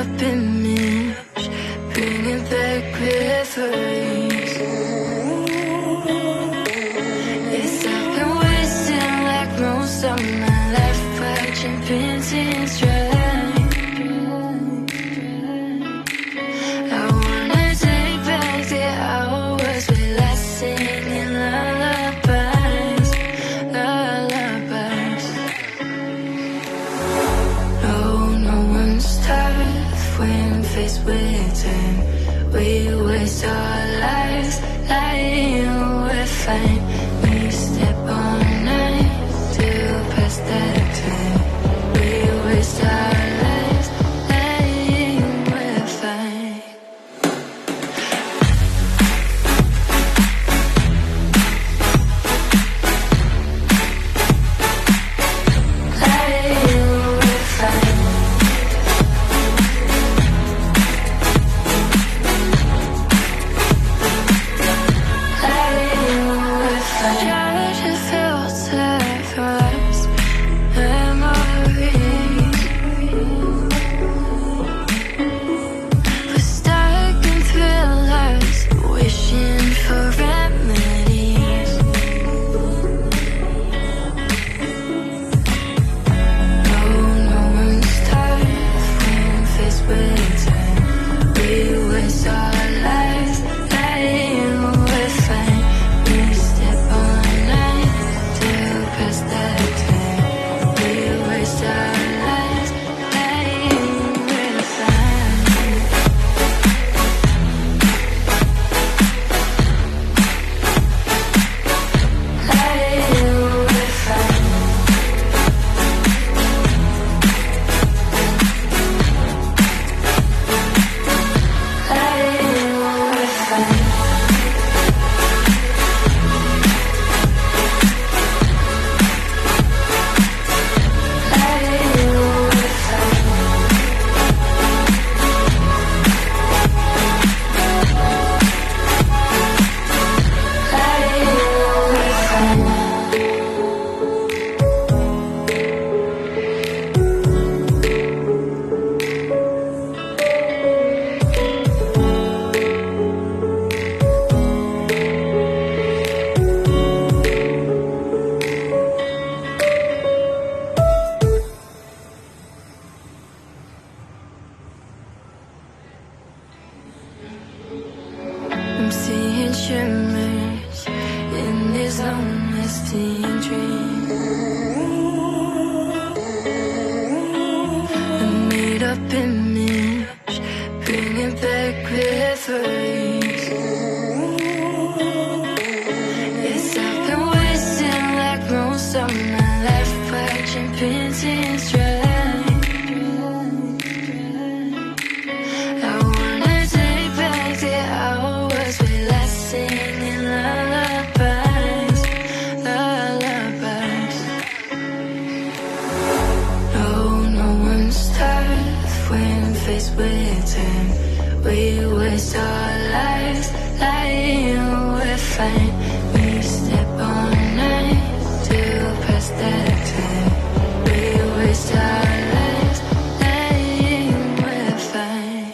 up image, bringing back memories. Yes, I've been wasting like most of my life, watching pins and stripes. I wanna take back the hours we last singing lullabies, lullabies. No one's tough when faced with time. We waste our lives lying with fine. We step on night to pass that time. We waste our lives lying with fine. Lying with fine. I'm seeing shimmers in this honesty and dream. A made up image, bringing back memories. Yes, I've been wasting like most of my life, watching pins and stripes. Singing lullabies, lullabies. No one's tough when faced with time. We waste our lives lying with fine. We step on night to pass that time. We waste our lives lying with fine.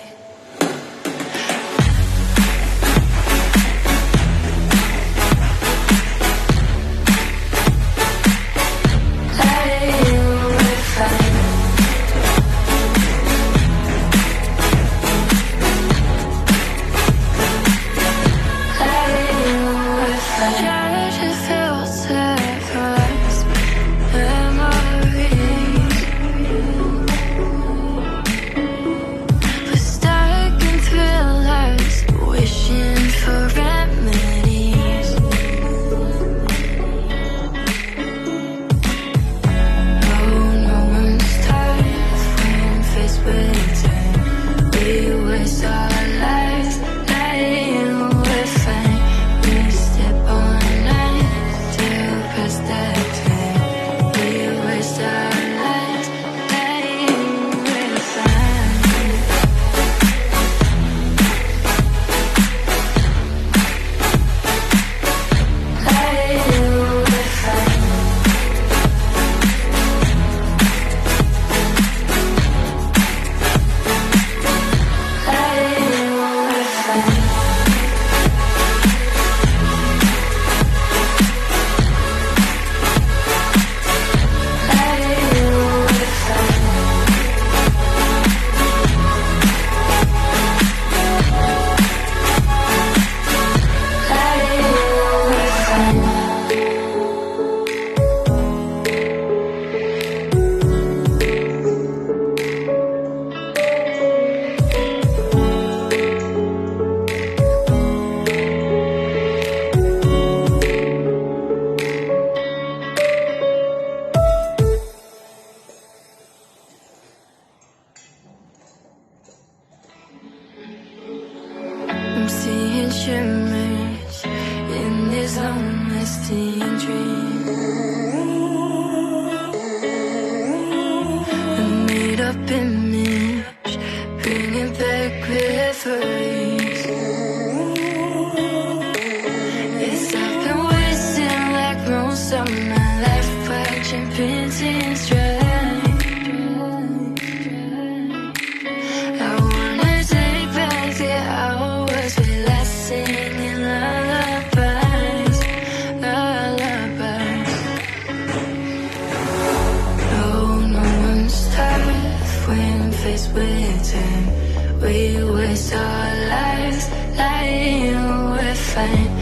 shimmers in this long-lasting dream. A made-up image, bringing back reveries. Yes, I've been wasting like most of my life, watching paintings dry. We waste our lives lying, we're fine.